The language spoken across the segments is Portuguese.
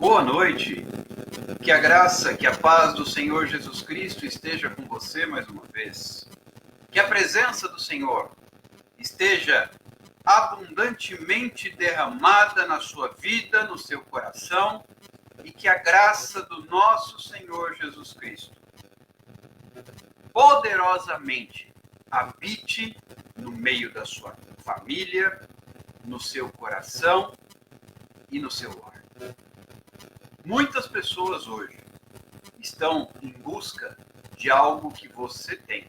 Boa noite, que a graça, que a paz do Senhor Jesus Cristo esteja com você mais uma vez. Que a presença do Senhor esteja abundantemente derramada na sua vida, no seu coração, e que a graça do nosso Senhor Jesus Cristo poderosamente habite no meio da sua família, no seu coração e no seu lar. Muitas pessoas hoje estão em busca de algo que você tem.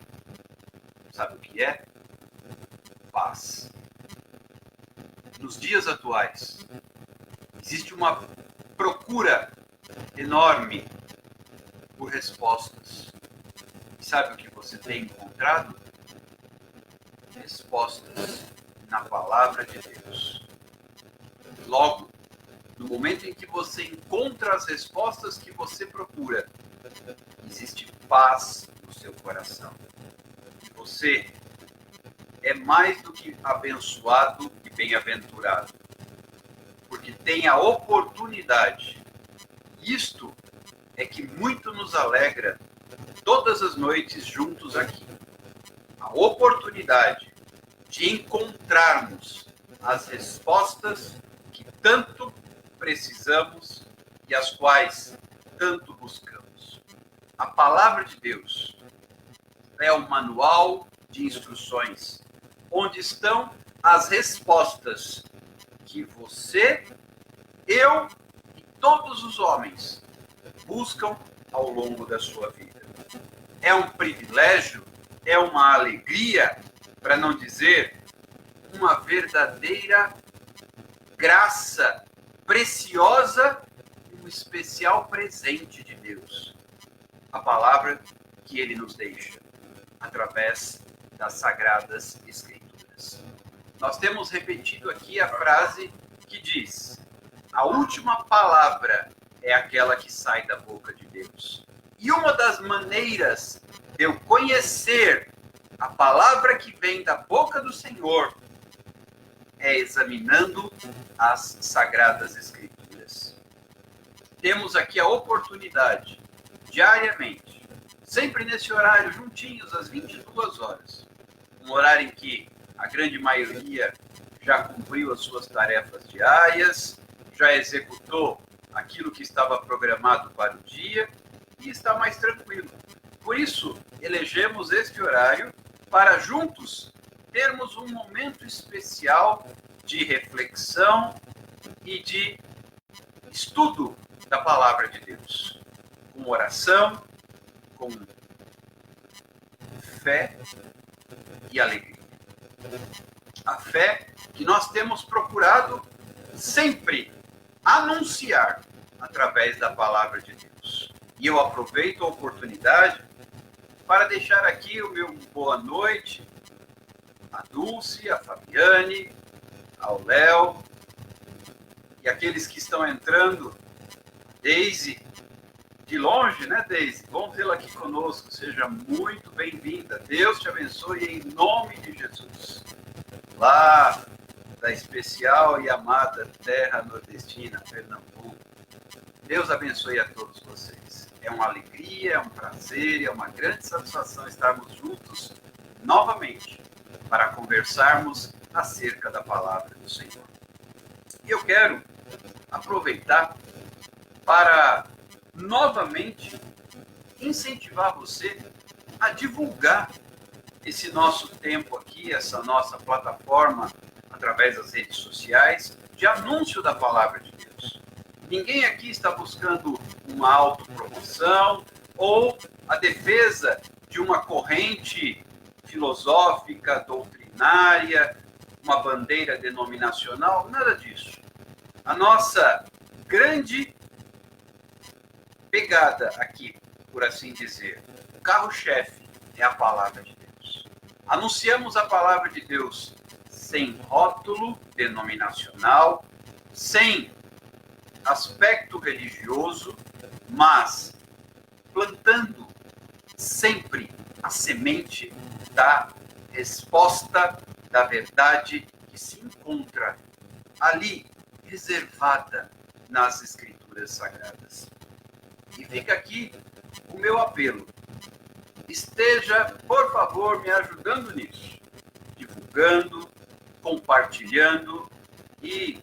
Sabe o que é? Paz. Nos dias atuais, existe uma procura enorme por respostas. Sabe o que você tem encontrado? Respostas na palavra de Deus. Logo, no momento em que você encontra as respostas que você procura, existe paz no seu coração. Você é mais do que abençoado e bem-aventurado, porque tem a oportunidade. Isto é que muito nos alegra todas as noites juntos aqui. A oportunidade de encontrarmos as respostas que tanto precisamos e as quais tanto buscamos. A palavra de Deus é um manual de instruções, onde estão as respostas que você, eu e todos os homens buscam ao longo da sua vida. É um privilégio, é uma alegria, para não dizer uma verdadeira graça preciosa, um especial presente de Deus. A palavra que Ele nos deixa através das Sagradas Escrituras. Nós temos repetido aqui a frase que diz: a última palavra é aquela que sai da boca de Deus. E uma das maneiras de eu conhecer a palavra que vem da boca do Senhor é examinando as Sagradas Escrituras. Temos aqui a oportunidade, diariamente, sempre nesse horário, juntinhos, às 22 horas, um horário em que a grande maioria já cumpriu as suas tarefas diárias, já executou aquilo que estava programado para o dia e está mais tranquilo. Por isso, elegemos este horário para juntos termos um momento especial de reflexão e de estudo da palavra de Deus, com oração, com fé e alegria. A fé que nós temos procurado sempre anunciar através da palavra de Deus. E eu aproveito a oportunidade para deixar aqui o meu boa noite a Dulce, a Fabiane, ao Léo e aqueles que estão entrando, Deise, de longe, né, Deise? Bom tê-la aqui conosco, seja muito bem-vinda. Deus te abençoe em nome de Jesus. Lá da especial e amada terra nordestina, Pernambuco. Deus abençoe a todos vocês. É uma alegria, é um prazer, é uma grande satisfação estarmos juntos novamente para conversarmos acerca da palavra do Senhor. E eu quero aproveitar para novamente incentivar você a divulgar esse nosso tempo aqui, essa nossa plataforma através das redes sociais de anúncio da palavra de Deus. Ninguém aqui está buscando uma autopromoção ou a defesa de uma corrente filosófica, doutrinária, uma bandeira denominacional, nada disso. A nossa grande pegada aqui, por assim dizer, o carro-chefe é a palavra de Deus. Anunciamos a palavra de Deus sem rótulo denominacional, sem aspecto religioso, mas plantando sempre a semente da resposta da verdade que se encontra ali, reservada nas Escrituras Escrituras Sagradas. E fica aqui o meu apelo. Esteja, por favor, me ajudando nisso. Divulgando, compartilhando e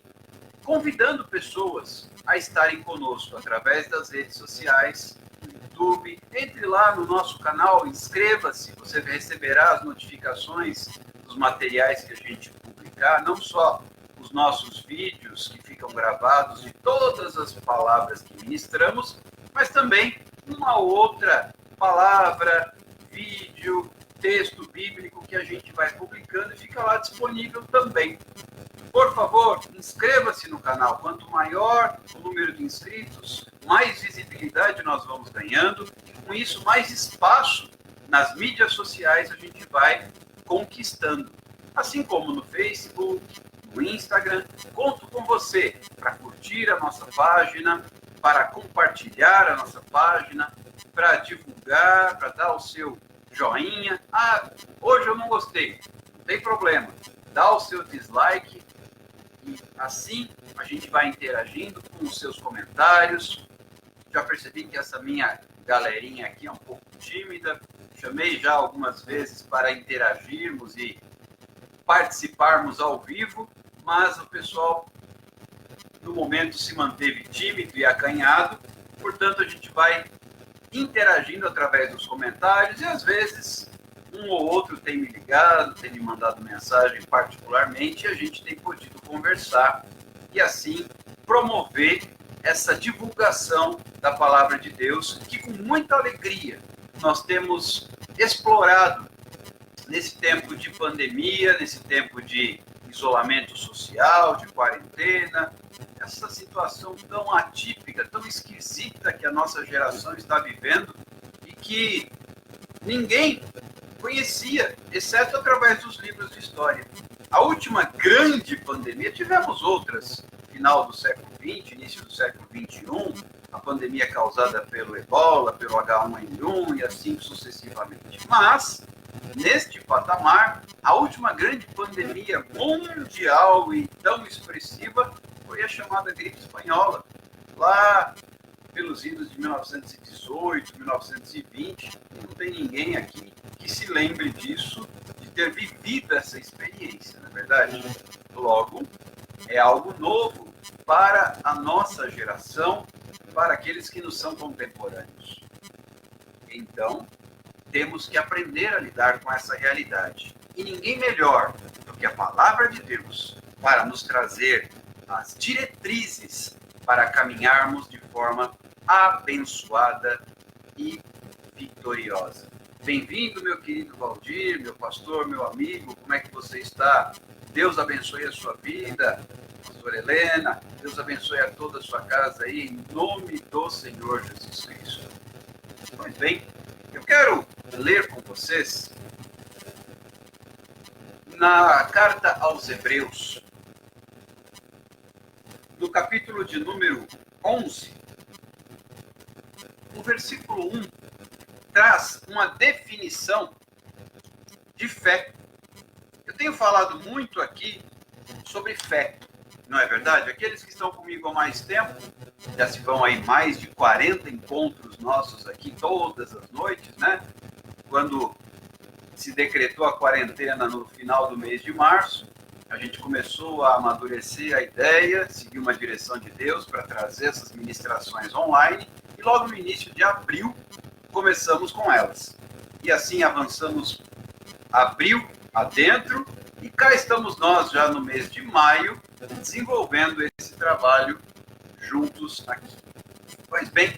convidando pessoas a estarem conosco através das redes sociais, do YouTube. Entre lá no nosso canal, inscreva-se, você receberá as notificações dos materiais que a gente publicar, não só os nossos vídeos que ficam gravados de todas as palavras que ministramos, mas também uma outra palavra, vídeo, texto bíblico que a gente vai publicando e fica lá disponível também. Por favor, inscreva-se no canal. Quanto maior o número de inscritos, mais visibilidade nós vamos ganhando. Com isso, mais espaço nas mídias sociais a gente vai conquistando. Assim como no Facebook, no Instagram. Conto com você para curtir a nossa página, para compartilhar a nossa página, para divulgar, para dar o seu joinha. Ah, hoje eu não gostei. Não tem problema. Dá o seu dislike. E assim a gente vai interagindo com os seus comentários. Já percebi que essa minha galerinha aqui é um pouco tímida. Chamei já algumas vezes para interagirmos e participarmos ao vivo, mas o pessoal no momento se manteve tímido e acanhado. Portanto, a gente vai interagindo através dos comentários e às vezes um ou outro tem me ligado, tem me mandado mensagem particularmente e a gente tem podido conversar e assim promover essa divulgação da palavra de Deus que com muita alegria nós temos explorado nesse tempo de pandemia, nesse tempo de isolamento social, de quarentena, essa situação tão atípica, tão esquisita que a nossa geração está vivendo e que ninguém conhecia, exceto através dos livros de história. A última grande pandemia, tivemos outras, final do século XX, início do século XXI, a pandemia causada pelo Ebola, pelo H1N1 e assim sucessivamente. Mas, neste patamar, a última grande pandemia mundial e tão expressiva foi a chamada gripe espanhola, lá pelos idos de 1918, 1920. Não tem ninguém aqui que se lembre disso, de ter vivido essa experiência, não é verdade? Logo, é algo novo para a nossa geração, para aqueles que nos são contemporâneos. Então, temos que aprender a lidar com essa realidade. E ninguém melhor do que a palavra de Deus para nos trazer as diretrizes para caminharmos de forma abençoada e vitoriosa. Bem-vindo, meu querido Valdir, meu pastor, meu amigo, como é que você está? Deus abençoe a sua vida, pastor Helena, Deus abençoe a toda a sua casa aí, em nome do Senhor Jesus Cristo. Pois bem, eu quero ler com vocês na carta aos Hebreus, no capítulo de número 11, o versículo 1 traz uma definição de fé. Eu tenho falado muito aqui sobre fé, não é verdade? Aqueles que estão comigo há mais tempo, já se vão aí mais de 40 encontros nossos aqui todas as noites, né? Quando se decretou a quarentena no final do mês de março, a gente começou a amadurecer a ideia, seguir uma direção de Deus para trazer essas ministrações online e logo no início de abril começamos com elas. E assim avançamos abril adentro e cá estamos nós já no mês de maio desenvolvendo esse trabalho juntos aqui. Pois bem,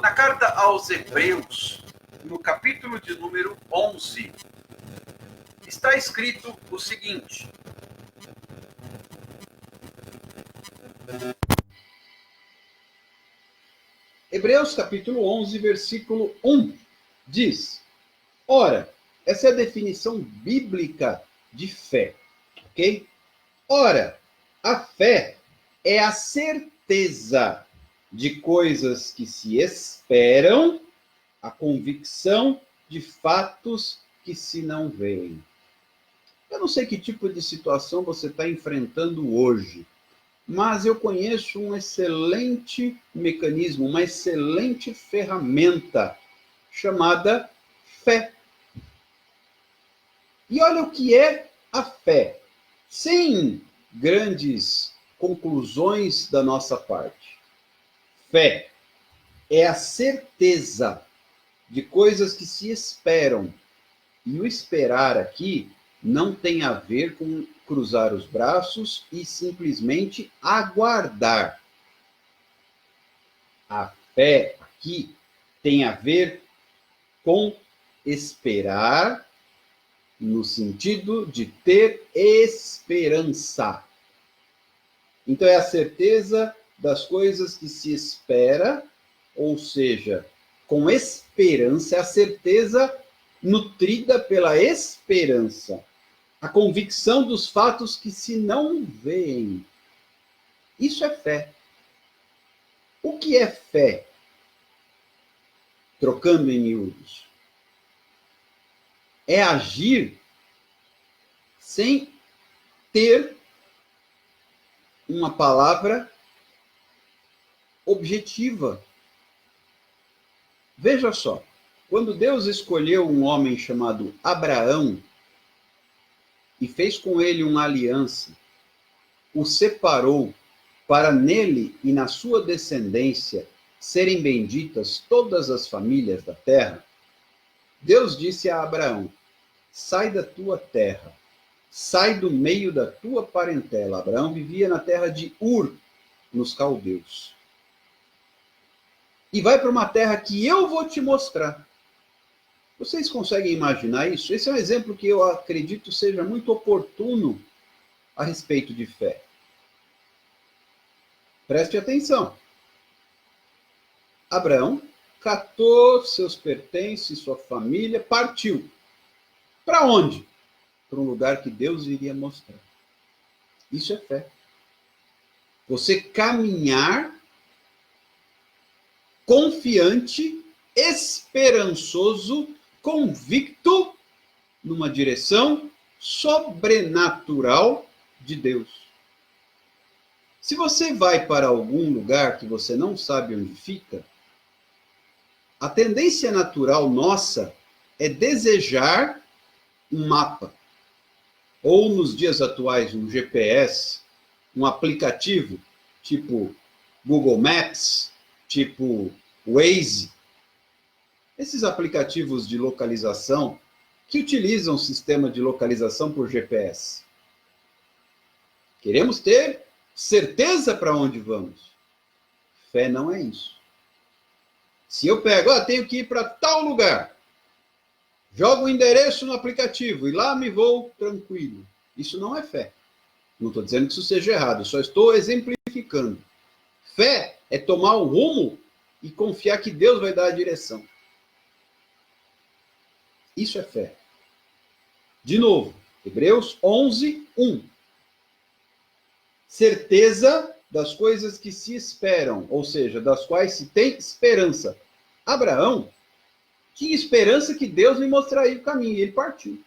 na carta aos Hebreus, no capítulo de número 11, está escrito o seguinte: Hebreus capítulo 11, versículo 1, diz: ora, essa é a definição bíblica de fé, ok? Ora, a fé é a certeza de coisas que se esperam, a convicção de fatos que se não veem. Eu não sei que tipo de situação você está enfrentando hoje, mas eu conheço um excelente mecanismo, uma excelente ferramenta chamada fé. E olha o que é a fé, sem grandes conclusões da nossa parte. Fé é a certeza de coisas que se esperam. E o esperar aqui não tem a ver com cruzar os braços e simplesmente aguardar. A fé aqui tem a ver com esperar, no sentido de ter esperança. Então, é a certeza das coisas que se espera, ou seja, com esperança, é a certeza nutrida pela esperança. A convicção dos fatos que se não veem. Isso é fé. O que é fé? Trocando em miúdos. É agir sem ter uma palavra objetiva. Veja só, quando Deus escolheu um homem chamado Abraão e fez com ele uma aliança, o separou para nele e na sua descendência serem benditas todas as famílias da terra, Deus disse a Abraão: sai da tua terra, sai do meio da tua parentela. Abraão vivia na terra de Ur, nos caldeus. E vai para uma terra que eu vou te mostrar. Vocês conseguem imaginar isso? Esse é um exemplo que eu acredito seja muito oportuno a respeito de fé. Preste atenção. Abraão catou seus pertences, sua família, partiu. Para onde? Para um lugar que Deus iria mostrar. Isso é fé. Você caminhar confiante, esperançoso, convicto numa direção sobrenatural de Deus. Se você vai para algum lugar que você não sabe onde fica, a tendência natural nossa é desejar um mapa. Ou, nos dias atuais, um GPS, um aplicativo tipo Google Maps, tipo Waze. Esses aplicativos de localização que utilizam o sistema de localização por GPS. Queremos ter certeza para onde vamos. Fé não é isso. Se eu pego, tenho que ir para tal lugar, jogo o endereço no aplicativo e lá me vou tranquilo. Isso não é fé. Não estou dizendo que isso seja errado, só estou exemplificando. Fé é tomar o rumo e confiar que Deus vai dar a direção. Isso é fé. De novo, Hebreus 11, 1. Certeza das coisas que se esperam, ou seja, das quais se tem esperança. Abraão tinha esperança que Deus lhe mostraria o caminho, e ele partiu.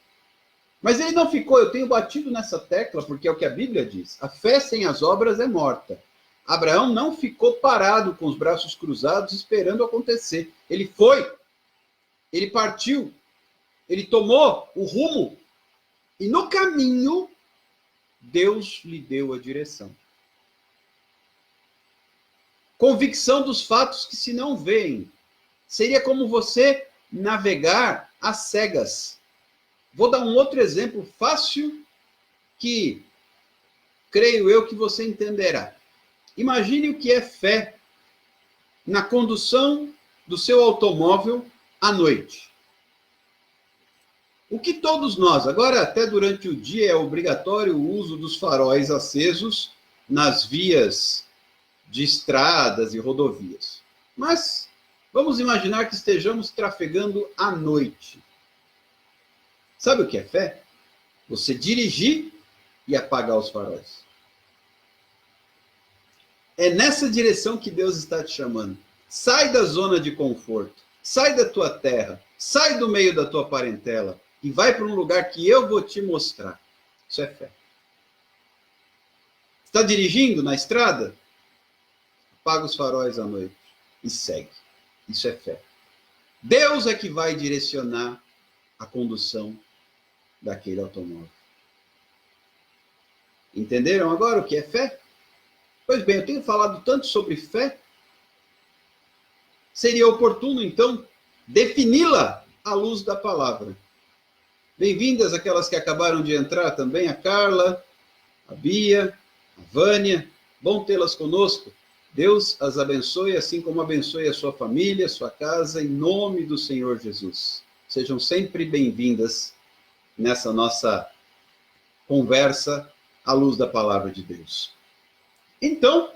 Mas ele não ficou, eu tenho batido nessa tecla, porque é o que a Bíblia diz. A fé sem as obras é morta. Abraão não ficou parado com os braços cruzados esperando acontecer. Ele foi, ele partiu, ele tomou o rumo, e no caminho, Deus lhe deu a direção. Convicção dos fatos que se não veem. Seria como você navegar às cegas. Vou dar um outro exemplo fácil que creio eu que você entenderá. Imagine o que é fé na condução do seu automóvel à noite. O que todos nós, agora até durante o dia é obrigatório o uso dos faróis acesos nas vias de estradas e rodovias. Mas vamos imaginar que estejamos trafegando à noite. Sabe o que é fé? Você dirigir e apagar os faróis. É nessa direção que Deus está te chamando. Sai da zona de conforto. Sai da tua terra. Sai do meio da tua parentela. E vai para um lugar que eu vou te mostrar. Isso é fé. Está dirigindo na estrada? Apaga os faróis à noite e segue. Isso é fé. Deus é que vai direcionar a condução daquele automóvel. Entenderam agora o que é fé? Pois bem, eu tenho falado tanto sobre fé. Seria oportuno, então, defini-la à luz da palavra. Bem-vindas aquelas que acabaram de entrar também, a Carla, a Bia, a Vânia. Bom tê-las conosco. Deus as abençoe, assim como abençoe a sua família, a sua casa, em nome do Senhor Jesus. Sejam sempre bem-vindas nessa nossa conversa à luz da palavra de Deus. Então,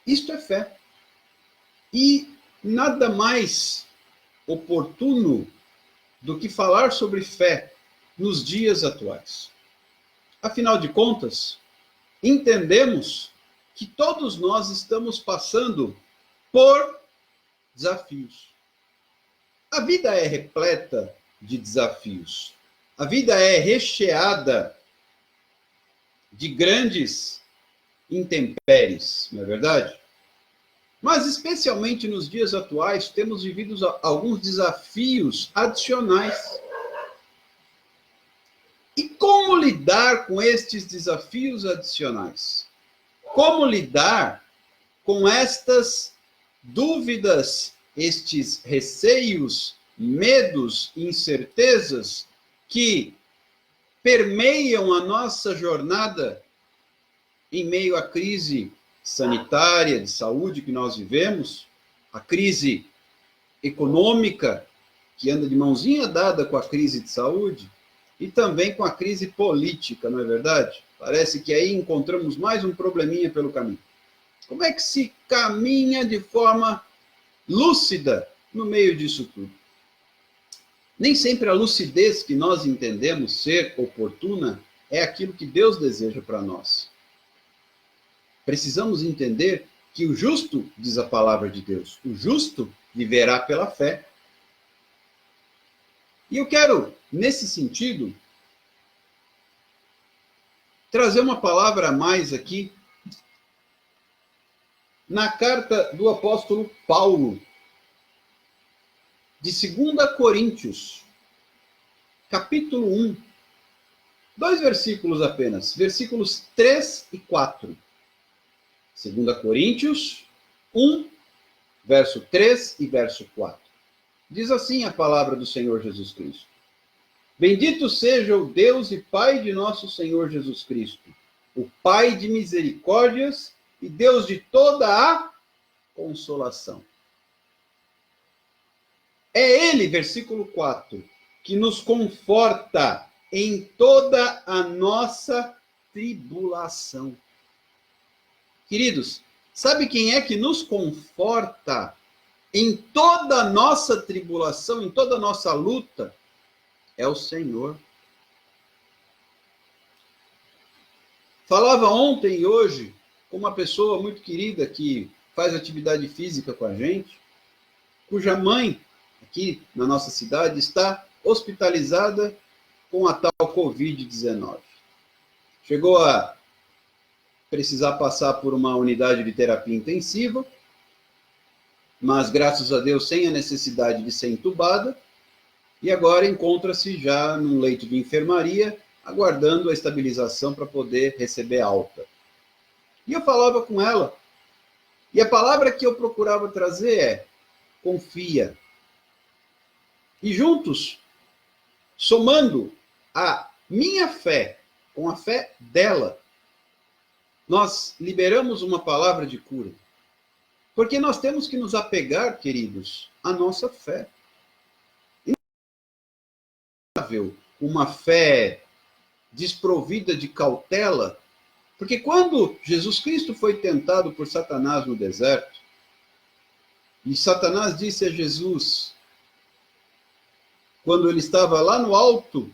isto é fé. E nada mais oportuno do que falar sobre fé nos dias atuais. Afinal de contas, entendemos que todos nós estamos passando por desafios. A vida é repleta de desafios. A vida é recheada de grandes intempéries, não é verdade? Mas, especialmente nos dias atuais, temos vivido alguns desafios adicionais. E como lidar com estes desafios adicionais? Como lidar com estas dúvidas, estes receios, medos, incertezas que permeiam a nossa jornada em meio à crise sanitária, de saúde que nós vivemos, a crise econômica, que anda de mãozinha dada com a crise de saúde, e também com a crise política, não é verdade? Parece que aí encontramos mais um probleminha pelo caminho. Como é que se caminha de forma lúcida no meio disso tudo? Nem sempre a lucidez que nós entendemos ser oportuna é aquilo que Deus deseja para nós. Precisamos entender que o justo, diz a palavra de Deus, o justo viverá pela fé. E eu quero, nesse sentido, trazer uma palavra a mais aqui na carta do apóstolo Paulo, de 2 Coríntios, capítulo 1, 2 versículos apenas, versículos 3 e 4. 2 Coríntios 1, verso 3 e verso 4. Diz assim a palavra do Senhor Jesus Cristo. Bendito seja o Deus e Pai de nosso Senhor Jesus Cristo, o Pai de misericórdias e Deus de toda a consolação. É Ele, versículo 4, que nos conforta em toda a nossa tribulação. Queridos, sabe quem é que nos conforta em toda a nossa tribulação, em toda a nossa luta? É o Senhor. Falava ontem e hoje com uma pessoa muito querida que faz atividade física com a gente, cuja mãe, aqui na nossa cidade, está hospitalizada com a tal Covid-19. Chegou a precisar passar por uma unidade de terapia intensiva, mas graças a Deus sem a necessidade de ser entubada, e agora encontra-se já num leito de enfermaria, aguardando a estabilização para poder receber alta. E eu falava com ela, e a palavra que eu procurava trazer é: confia. E juntos, somando a minha fé com a fé dela, nós liberamos uma palavra de cura. Porque nós temos que nos apegar, queridos, à nossa fé. Uma fé desprovida de cautela, porque quando Jesus Cristo foi tentado por Satanás no deserto, e Satanás disse a Jesus, quando ele estava lá no alto,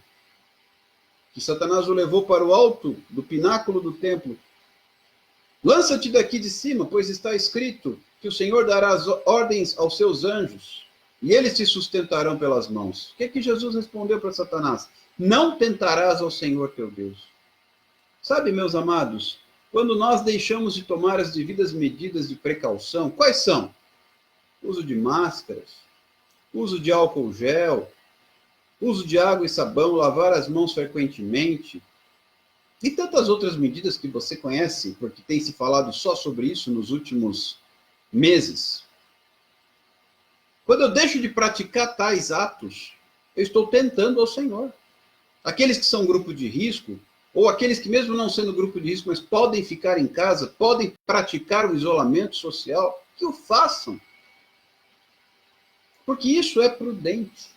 que Satanás o levou para o alto do pináculo do templo, lança-te daqui de cima, pois está escrito que o Senhor dará as ordens aos seus anjos, e eles te sustentarão pelas mãos. O que é que Jesus respondeu para Satanás? Não tentarás ao Senhor teu Deus. Sabe, meus amados, quando nós deixamos de tomar as devidas medidas de precaução. Quais são? Uso de máscaras, uso de álcool gel, uso de água e sabão, lavar as mãos frequentemente, e tantas outras medidas que você conhece, porque tem se falado só sobre isso nos últimos meses. Quando eu deixo de praticar tais atos, eu estou tentando ao Senhor. Aqueles que são grupo de risco, ou aqueles que mesmo não sendo grupo de risco, mas podem ficar em casa, podem praticar o isolamento social, que o façam. Porque isso é prudente.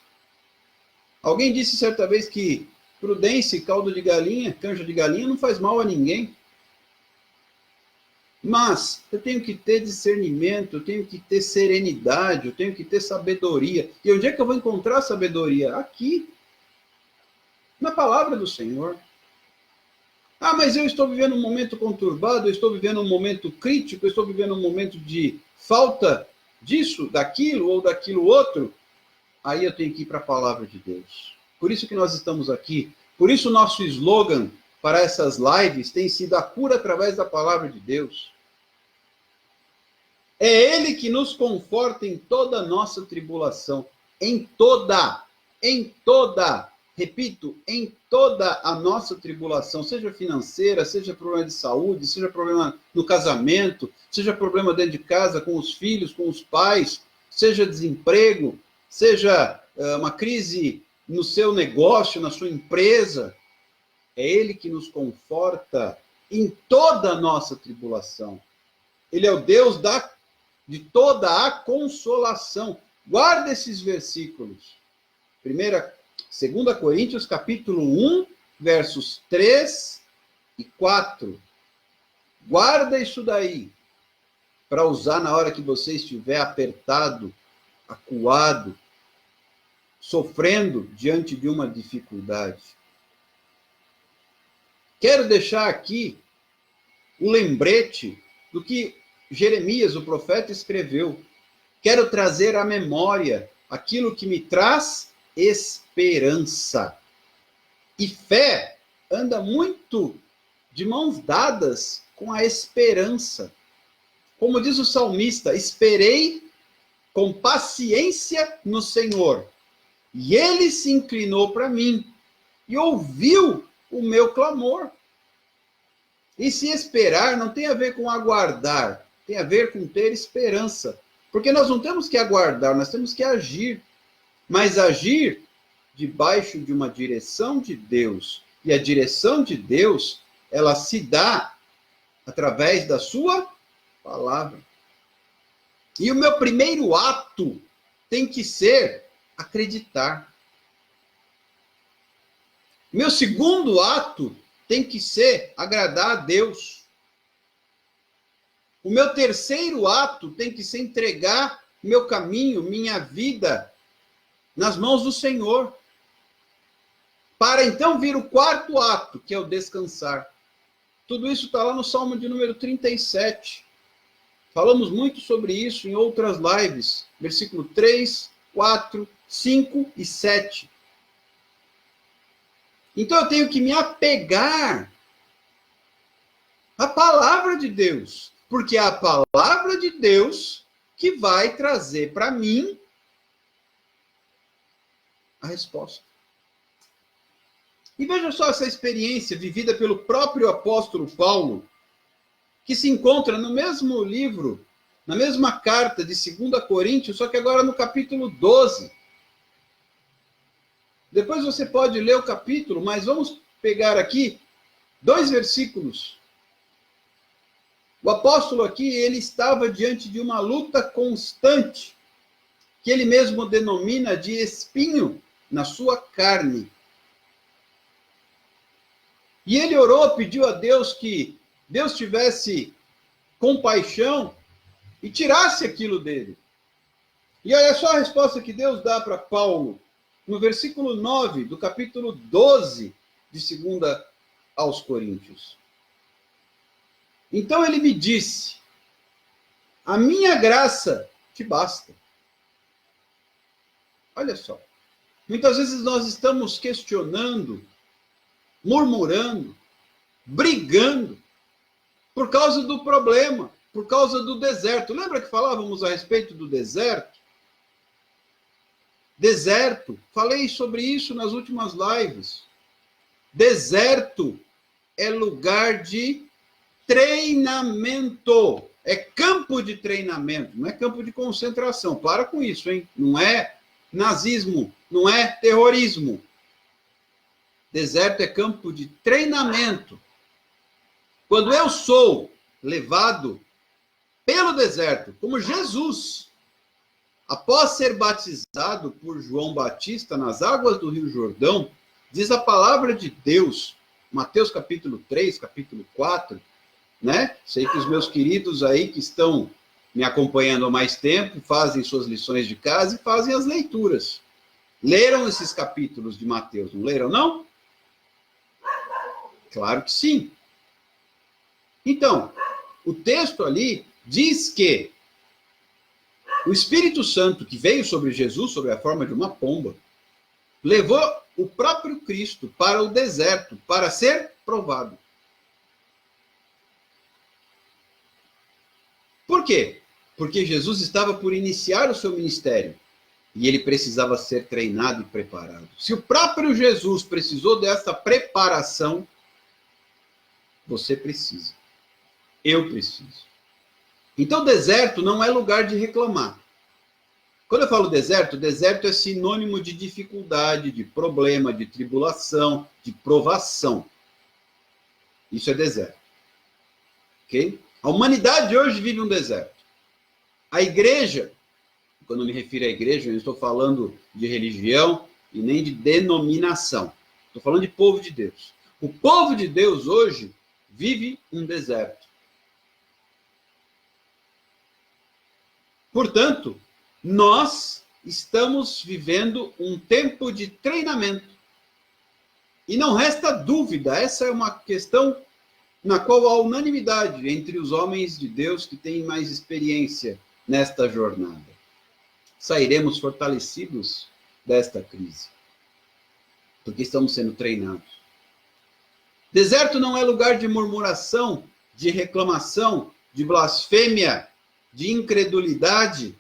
Alguém disse certa vez que prudência e caldo de galinha, canja de galinha, não faz mal a ninguém. Mas eu tenho que ter discernimento, eu tenho que ter serenidade, eu tenho que ter sabedoria. E onde é que eu vou encontrar sabedoria? Aqui, na palavra do Senhor. Ah, mas eu estou vivendo um momento conturbado, eu estou vivendo um momento crítico, eu estou vivendo um momento de falta disso, daquilo ou daquilo outro. Aí eu tenho que ir para a palavra de Deus. Por isso que nós estamos aqui. Por isso o nosso slogan para essas lives tem sido a cura através da palavra de Deus. É Ele que nos conforta em toda a nossa tribulação. Em toda, repito, em toda a nossa tribulação, seja financeira, seja problema de saúde, seja problema no casamento, seja problema dentro de casa, com os filhos, com os pais, seja desemprego, seja uma crise no seu negócio, na sua empresa. É Ele que nos conforta em toda a nossa tribulação. Ele é o Deus de toda a consolação. Guarda esses versículos. 2 Coríntios, capítulo 1, versos 3 e 4. Guarda isso daí, para usar na hora que você estiver apertado, acuado, sofrendo diante de uma dificuldade. Quero deixar aqui um lembrete do que Jeremias, o profeta, escreveu. Quero trazer à memória aquilo que me traz esperança. E fé anda muito de mãos dadas com a esperança. Como diz o salmista, esperei com paciência no Senhor, e Ele se inclinou para mim e ouviu o meu clamor. E se esperar não tem a ver com aguardar, tem a ver com ter esperança. Porque nós não temos que aguardar, nós temos que agir. Mas agir debaixo de uma direção de Deus. E a direção de Deus, ela se dá através da sua palavra. E o meu primeiro ato tem que ser acreditar. Meu segundo ato tem que ser agradar a Deus. O meu terceiro ato tem que ser entregar meu caminho, minha vida, nas mãos do Senhor. Para então vir o quarto ato, que é o descansar. Tudo isso está lá no Salmo de número 37. Falamos muito sobre isso em outras lives. Versículo 3, 4, 5 e 7. Então eu tenho que me apegar à palavra de Deus. Porque é a palavra de Deus que vai trazer para mim a resposta. E veja só essa experiência vivida pelo próprio apóstolo Paulo, que se encontra no mesmo livro, na mesma carta de 2 Coríntios, só que agora no capítulo 12. Depois você pode ler o capítulo, mas vamos pegar aqui 2 versículos. O apóstolo aqui, ele estava diante de uma luta constante, que ele mesmo denomina de espinho na sua carne. E ele orou, pediu a Deus que Deus tivesse compaixão e tirasse aquilo dele. E olha só a resposta que Deus dá para Paulo, no versículo 9 do capítulo 12 de 2 aos Coríntios. Então ele me disse, a minha graça te basta. Olha só, muitas vezes nós estamos questionando, murmurando, brigando, Por causa do problema, por causa do deserto. Lembra que falávamos a respeito do deserto? Deserto, falei sobre isso nas últimas lives. Deserto é lugar de treinamento. É campo de treinamento, não é campo de concentração. Para com isso, hein? Não é nazismo, não é terrorismo. Deserto é campo de treinamento. Quando eu sou levado pelo deserto, como Jesus, após ser batizado por João Batista nas águas do Rio Jordão, diz a palavra de Deus, Mateus capítulo 3, capítulo 4, né? Sei que os meus queridos aí que estão me acompanhando há mais tempo fazem suas lições de casa e fazem as leituras. Leram esses capítulos de Mateus, não leram, não? Claro que sim. Então, o texto ali diz que o Espírito Santo que veio sobre Jesus, sob a forma de uma pomba, levou o próprio Cristo para o deserto, para ser provado. Por quê? Porque Jesus estava por iniciar o seu ministério e ele precisava ser treinado e preparado. Se o próprio Jesus precisou dessa preparação, você precisa. Eu preciso. Então, deserto não é lugar de reclamar. Quando eu falo deserto, deserto é sinônimo de dificuldade, de problema, de tribulação, de provação. Isso é deserto. Ok? A humanidade hoje vive um deserto. A igreja, quando eu me refiro à igreja, eu não estou falando de religião e nem de denominação. Estou falando de povo de Deus. O povo de Deus hoje vive um deserto. Portanto, nós estamos vivendo um tempo de treinamento. E não resta dúvida, essa é uma questão na qual há unanimidade entre os homens de Deus que têm mais experiência nesta jornada. Sairemos fortalecidos desta crise, porque estamos sendo treinados. Deserto não é lugar de murmuração, de reclamação, de blasfêmia, de incredulidade.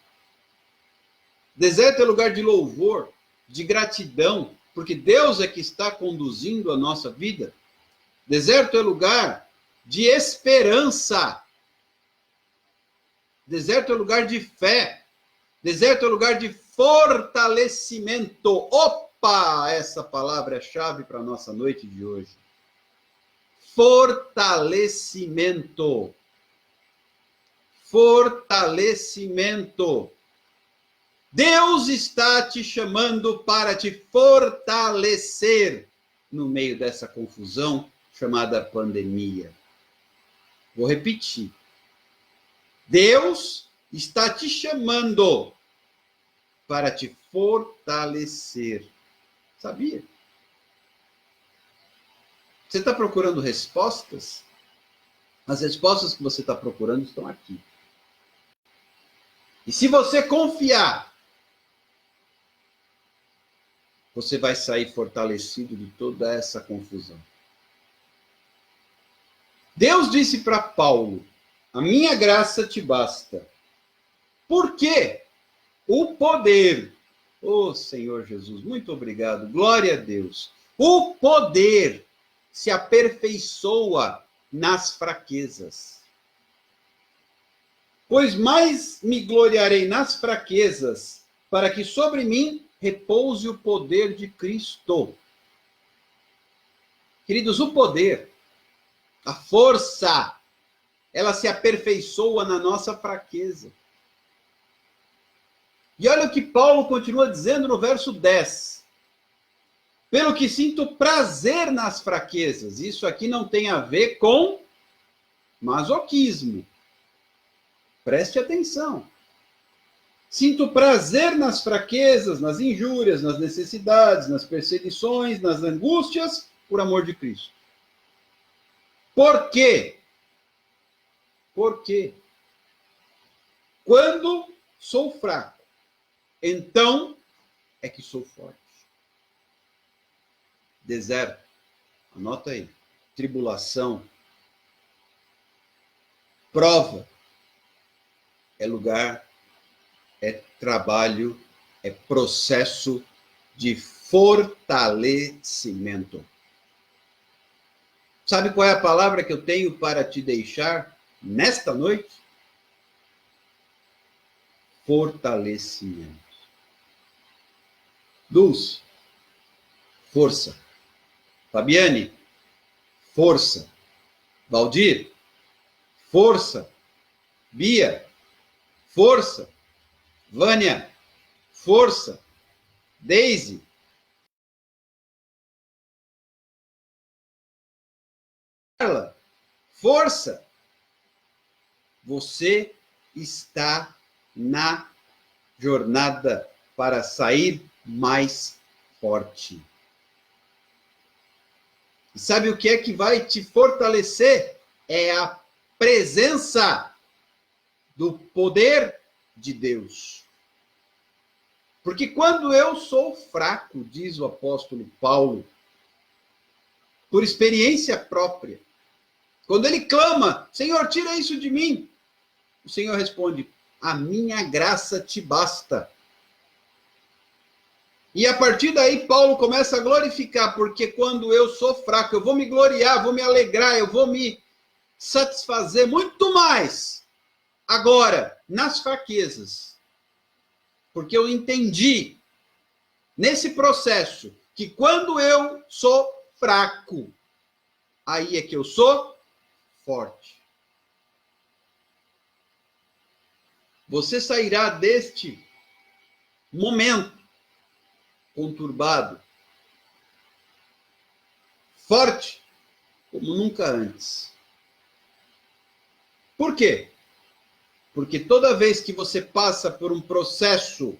Deserto é lugar de louvor, de gratidão, porque Deus é que está conduzindo a nossa vida. Deserto é lugar de esperança. Deserto é lugar de fé. Deserto é lugar de fortalecimento. Opa! Essa palavra é chave para a nossa noite de hoje. Fortalecimento. Fortalecimento. Deus está te chamando para te fortalecer no meio dessa confusão chamada pandemia. Vou repetir. Deus está te chamando para te fortalecer. Sabia? Você está procurando respostas? As respostas que você está procurando estão aqui. E se você confiar, você vai sair fortalecido de toda essa confusão. Deus disse para Paulo, a minha graça te basta. Por quê? O poder. Oh, Senhor Jesus, muito obrigado. Glória a Deus. O poder se aperfeiçoa nas fraquezas. Pois mais me gloriarei nas fraquezas, para que sobre mim repouse o poder de Cristo. Queridos, o poder, a força, ela se aperfeiçoa na nossa fraqueza. E olha o que Paulo continua dizendo no verso 10. Pelo que sinto prazer nas fraquezas. Isso aqui não tem a ver com masoquismo. Preste atenção. Sinto prazer nas fraquezas, nas injúrias, nas necessidades, nas perseguições, nas angústias, por amor de Cristo. Por quê? Porque quando sou fraco, então é que sou forte. Deserto, anota aí, tribulação, prova, é lugar, é trabalho, é processo de fortalecimento. Sabe qual é a palavra que eu tenho para te deixar nesta noite? Fortalecimento. Dulce, força. Fabiane, força. Valdir, força. Bia, força. Vânia, força. Deise, Carla, força. Você está na jornada para sair mais forte. E sabe o que é que vai te fortalecer? É a presença do poder de Deus. Porque quando eu sou fraco, diz o apóstolo Paulo, por experiência própria, quando ele clama, Senhor, tira isso de mim, o Senhor responde, a minha graça te basta. E a partir daí, Paulo começa a glorificar, porque quando eu sou fraco, eu vou me gloriar, vou me alegrar, eu vou me satisfazer muito mais agora, nas fraquezas. Porque eu entendi, nesse processo, que quando eu sou fraco, aí é que eu sou forte. Você sairá deste momento conturbado, forte, como nunca antes. Por quê? Porque toda vez que você passa por um processo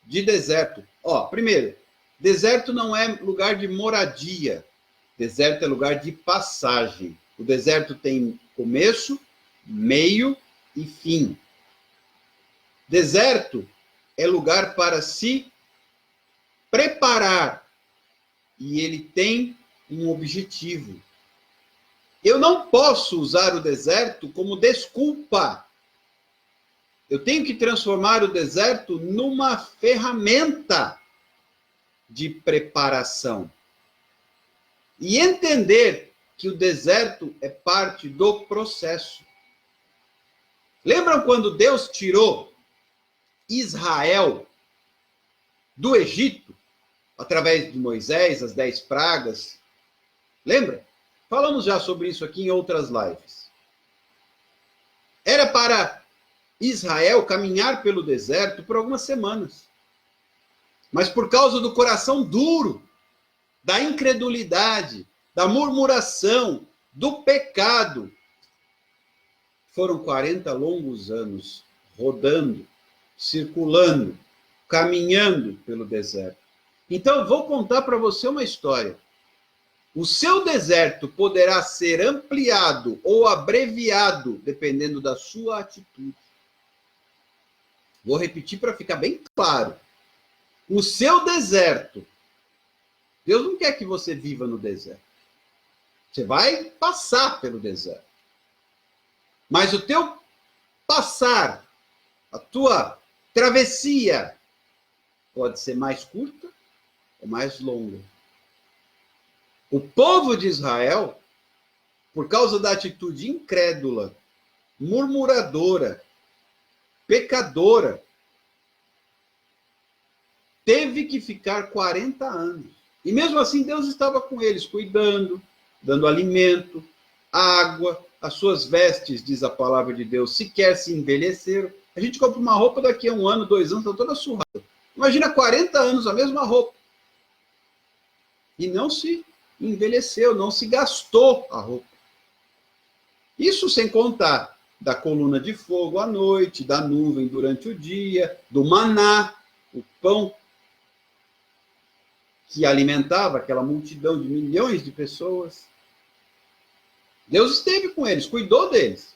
de deserto, primeiro, deserto não é lugar de moradia, deserto é lugar de passagem. O deserto tem começo, meio e fim. Deserto é lugar para se preparar e ele tem um objetivo. Eu não posso usar o deserto como desculpa. Eu tenho que transformar o deserto numa ferramenta de preparação. E entender que o deserto é parte do processo. Lembram quando Deus tirou Israel do Egito, através de Moisés, as 10 pragas? Lembra? Falamos já sobre isso aqui em outras lives. Era para Israel caminhar pelo deserto por algumas semanas. Mas por causa do coração duro, da incredulidade, da murmuração, do pecado, foram 40 longos anos rodando, circulando, caminhando pelo deserto. Então, eu vou contar para você uma história. O seu deserto poderá ser ampliado ou abreviado, dependendo da sua atitude. Vou repetir para ficar bem claro. O seu deserto, Deus não quer que você viva no deserto. Você vai passar pelo deserto. Mas o teu passar, a tua travessia, pode ser mais curta ou mais longa. O povo de Israel, por causa da atitude incrédula, murmuradora, pecadora, teve que ficar 40 anos. E mesmo assim, Deus estava com eles, cuidando, dando alimento, água, as suas vestes, diz a palavra de Deus, sequer se envelheceram. A gente compra uma roupa daqui a 1 ano, 2 anos, está toda surrada. Imagina 40 anos a mesma roupa. E não se envelheceu, não se gastou a roupa. Isso sem contar da coluna de fogo à noite, da nuvem durante o dia, do maná, o pão que alimentava aquela multidão de milhões de pessoas. Deus esteve com eles, cuidou deles.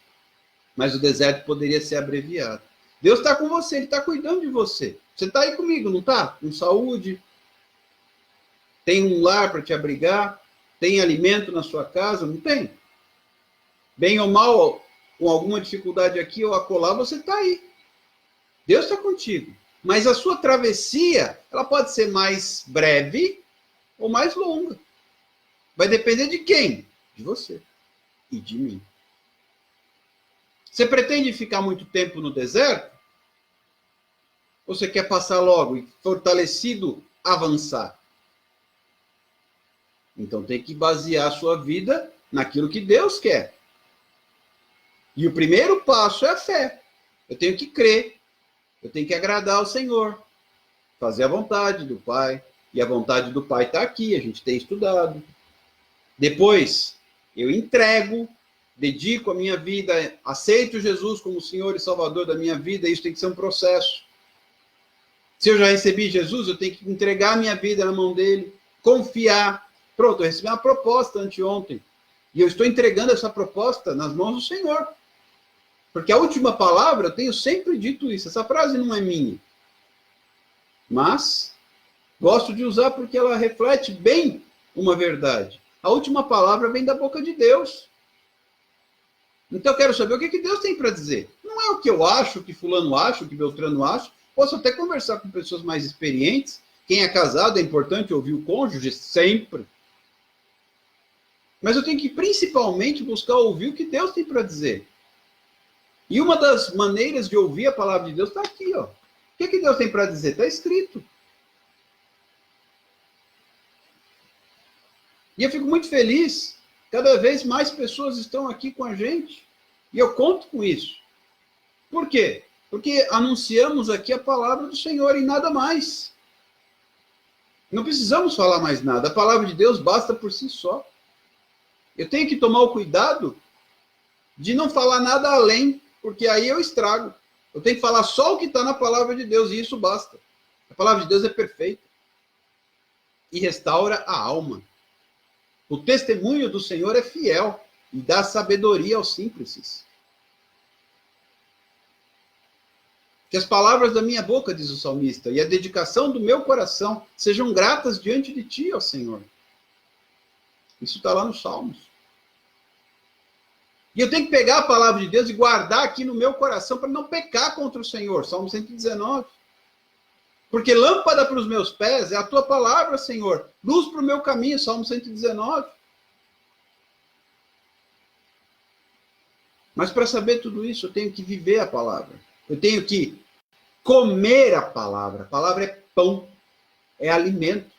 Mas o deserto poderia ser abreviado. Deus está com você, Ele está cuidando de você. Você está aí comigo, não está? Com saúde, tem um lar para te abrigar, tem alimento na sua casa, não tem? Bem ou mal, com alguma dificuldade aqui ou acolá, você está aí. Deus está contigo. Mas a sua travessia, ela pode ser mais breve ou mais longa. Vai depender de quem? De você e de mim. Você pretende ficar muito tempo no deserto? Ou você quer passar logo e, fortalecido, avançar? Então tem que basear a sua vida naquilo que Deus quer. E o primeiro passo é a fé. Eu tenho que crer. Eu tenho que agradar ao Senhor. Fazer a vontade do Pai. E a vontade do Pai está aqui, a gente tem estudado. Depois, eu entrego, dedico a minha vida, aceito Jesus como Senhor e Salvador da minha vida, isso tem que ser um processo. Se eu já recebi Jesus, eu tenho que entregar a minha vida na mão dele, confiar. Pronto, eu recebi uma proposta anteontem, e eu estou entregando essa proposta nas mãos do Senhor. Porque a última palavra, eu tenho sempre dito isso, essa frase não é minha. Mas, gosto de usar porque ela reflete bem uma verdade. A última palavra vem da boca de Deus. Então eu quero saber o que Deus tem para dizer. Não é o que eu acho, o que fulano acha, o que Beltrano acha. Posso até conversar com pessoas mais experientes. Quem é casado é importante ouvir o cônjuge, sempre. Mas eu tenho que principalmente buscar ouvir o que Deus tem para dizer. E uma das maneiras de ouvir a palavra de Deus está aqui, ó. O que Deus tem para dizer? Está escrito. E eu fico muito feliz, cada vez mais pessoas estão aqui com a gente. E eu conto com isso. Por quê? Porque anunciamos aqui a palavra do Senhor e nada mais. Não precisamos falar mais nada. A palavra de Deus basta por si só. Eu tenho que tomar o cuidado de não falar nada além, porque aí eu estrago. Eu tenho que falar só o que está na palavra de Deus e isso basta. A palavra de Deus é perfeita e restaura a alma. O testemunho do Senhor é fiel e dá sabedoria aos simples. Que as palavras da minha boca, diz o salmista, e a dedicação do meu coração sejam gratas diante de ti, ó Senhor. Isso está lá nos Salmos. E eu tenho que pegar a palavra de Deus e guardar aqui no meu coração para não pecar contra o Senhor. Salmo 119. Porque lâmpada para os meus pés é a tua palavra, Senhor. Luz para o meu caminho, Salmo 119. Mas para saber tudo isso, eu tenho que viver a palavra. Eu tenho que comer a palavra. A palavra é pão, é alimento.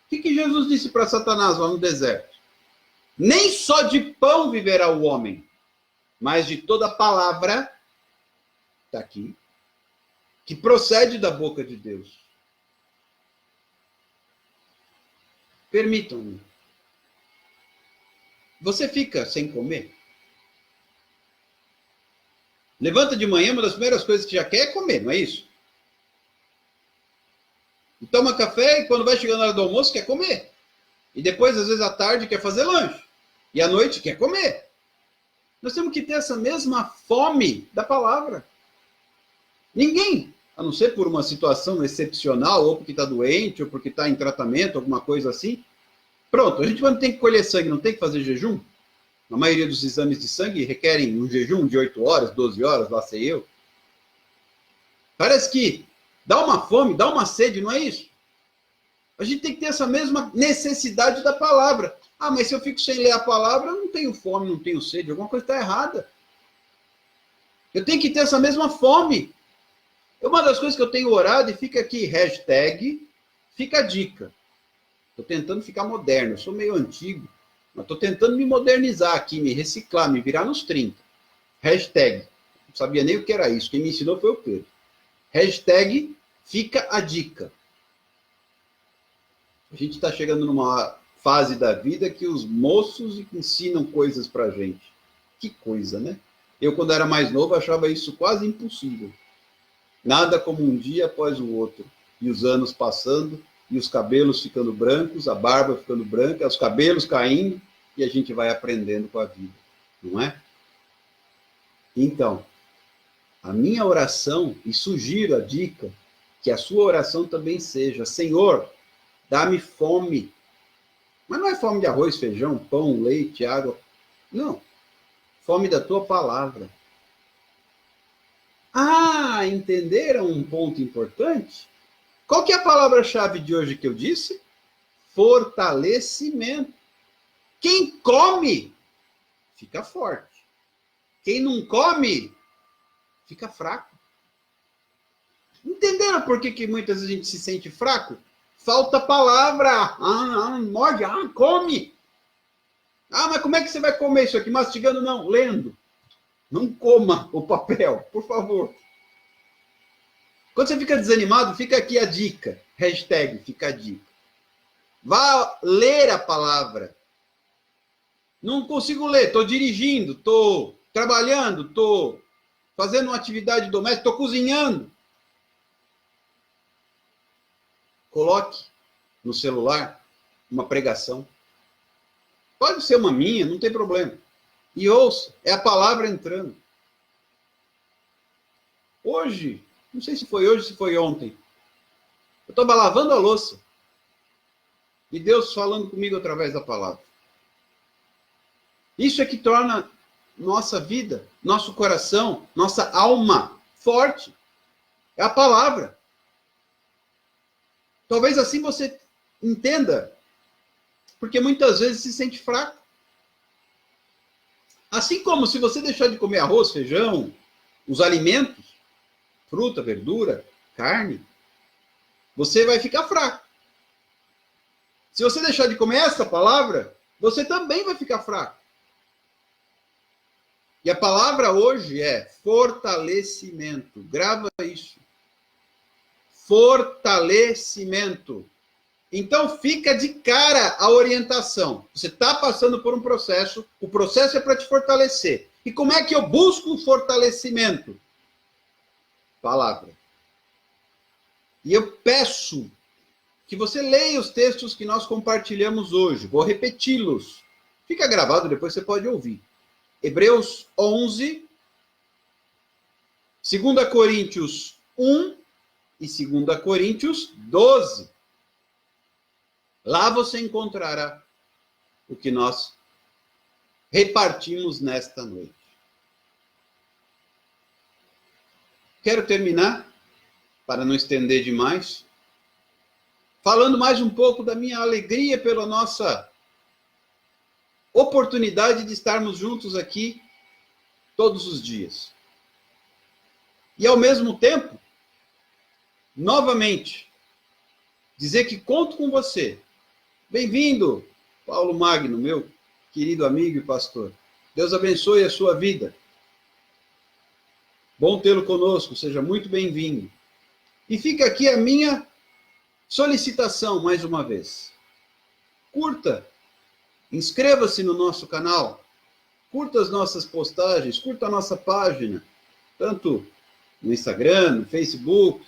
O que Jesus disse para Satanás lá no deserto? Nem só de pão viverá o homem, mas de toda palavra, está aqui, que procede da boca de Deus. Permitam-me. Você fica sem comer? Levanta de manhã, uma das primeiras coisas que já quer é comer, não é isso? E toma café e quando vai chegando a hora do almoço quer comer. E depois, às vezes, à tarde quer fazer lanche. E à noite quer comer. Nós temos que ter essa mesma fome da palavra. Ninguém, a não ser por uma situação excepcional, ou porque está doente, ou porque está em tratamento, alguma coisa assim. Pronto, a gente não tem que colher sangue, não tem que fazer jejum. A maioria dos exames de sangue requerem um jejum de 8 horas, 12 horas, lá sei eu. Parece que dá uma fome, dá uma sede, não é isso? A gente tem que ter essa mesma necessidade da palavra. Ah, mas se eu fico sem ler a palavra, eu não tenho fome, não tenho sede, alguma coisa está errada. Eu tenho que ter essa mesma fome. É uma das coisas que eu tenho orado e fica aqui, hashtag, fica a dica. Estou tentando ficar moderno, eu sou meio antigo, mas estou tentando me modernizar aqui, me reciclar, me virar nos 30. Hashtag, não sabia nem o que era isso, quem me ensinou foi o Pedro. Hashtag, fica a dica. A gente está chegando numa fase da vida que os moços ensinam coisas pra gente. Que coisa, né? Eu, quando era mais novo, achava isso quase impossível. Nada como um dia após o outro. E os anos passando, e os cabelos ficando brancos, a barba ficando branca, os cabelos caindo, e a gente vai aprendendo com a vida. Não é? Então, a minha oração, e sugiro a dica, que a sua oração também seja: Senhor, dá-me fome. Mas não é fome de arroz, feijão, pão, leite, água. Não. fome da tua palavra. Ah, entenderam um ponto importante? Qual que é a palavra-chave de hoje que eu disse? Fortalecimento. Quem come, fica forte. Quem não come, fica fraco. Entenderam por que muitas vezes a gente se sente fraco? Falta palavra. Morde, come. Mas como é que você vai comer isso aqui? Mastigando? Não, lendo. Não coma o papel, por favor. Quando você fica desanimado, fica aqui a dica. Hashtag fica a dica. Vá ler a palavra. Não consigo ler, estou dirigindo, estou trabalhando, estou fazendo uma atividade doméstica, estou cozinhando. Coloque no celular uma pregação. Pode ser uma minha, não tem problema. E ouça, é a palavra entrando. Hoje, não sei se foi hoje, se foi ontem, eu estava lavando a louça. E Deus falando comigo através da palavra. Isso é que torna nossa vida, nosso coração, nossa alma forte. É a palavra. Talvez assim você entenda, porque muitas vezes se sente fraco. Assim como se você deixar de comer arroz, feijão, os alimentos, fruta, verdura, carne, você vai ficar fraco. Se você deixar de comer essa palavra, você também vai ficar fraco. E a palavra hoje é fortalecimento. Grava isso. Fortalecimento. Então fica de cara a orientação. Você está passando por um processo, o processo é para te fortalecer. E como é que eu busco o fortalecimento? Palavra. E eu peço que você leia os textos que nós compartilhamos hoje. Vou repeti-los. Fica gravado, depois você pode ouvir. Hebreus 11, 2 Coríntios 1 e 2 Coríntios 12. Lá você encontrará o que nós repartimos nesta noite. Quero terminar, para não estender demais, falando mais um pouco da minha alegria pela nossa oportunidade de estarmos juntos aqui todos os dias. E, ao mesmo tempo, novamente, dizer que conto com você. Bem-vindo, Paulo Magno, meu querido amigo e pastor. Deus abençoe a sua vida. Bom tê-lo conosco, seja muito bem-vindo. E fica aqui a minha solicitação, mais uma vez. Curta, inscreva-se no nosso canal, curta as nossas postagens, curta a nossa página, tanto no Instagram, no Facebook,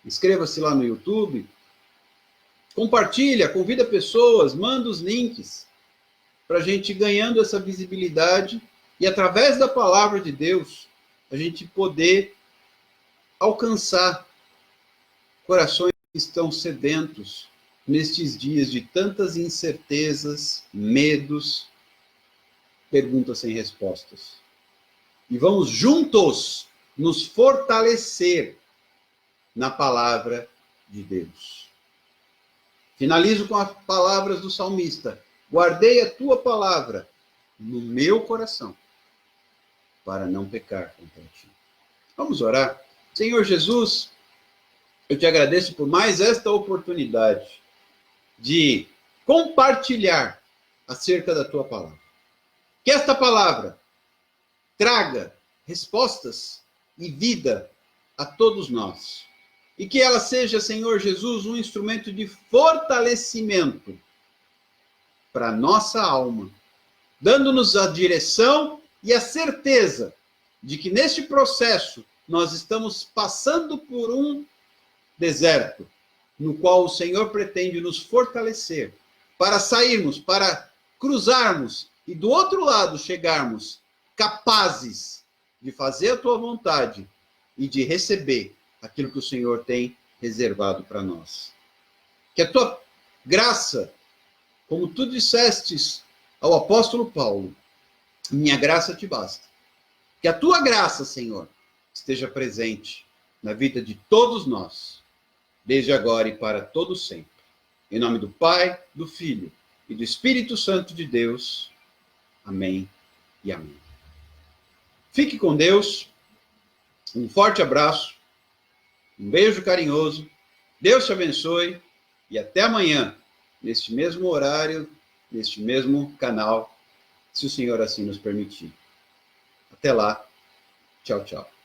inscreva-se lá no YouTube, compartilha, convida pessoas, manda os links, para a gente ir ganhando essa visibilidade e, através da palavra de Deus, a gente poder alcançar corações que estão sedentos nestes dias de tantas incertezas, medos, perguntas sem respostas. E vamos juntos nos fortalecer na palavra de Deus. Finalizo com as palavras do salmista. Guardei a tua palavra no meu coração, para não pecar contra ti. Vamos orar. Senhor Jesus, eu te agradeço por mais esta oportunidade de compartilhar acerca da tua palavra. Que esta palavra traga respostas e vida a todos nós. E que ela seja, Senhor Jesus, um instrumento de fortalecimento para a nossa alma, dando-nos a direção e a certeza de que neste processo nós estamos passando por um deserto, no qual o Senhor pretende nos fortalecer, para sairmos, para cruzarmos e do outro lado chegarmos capazes de fazer a tua vontade e de receber aquilo que o Senhor tem reservado para nós. Que a tua graça, como tu dissestes ao apóstolo Paulo, Minha graça te basta. Que a tua graça, Senhor, esteja presente na vida de todos nós, desde agora e para todo sempre. Em nome do Pai, do Filho e do Espírito Santo de Deus. Amém e amém. Fique com Deus. Um forte abraço. Um beijo carinhoso. Deus te abençoe. E até amanhã, neste mesmo horário, neste mesmo canal, se o Senhor assim nos permitir. Até lá. Tchau, tchau.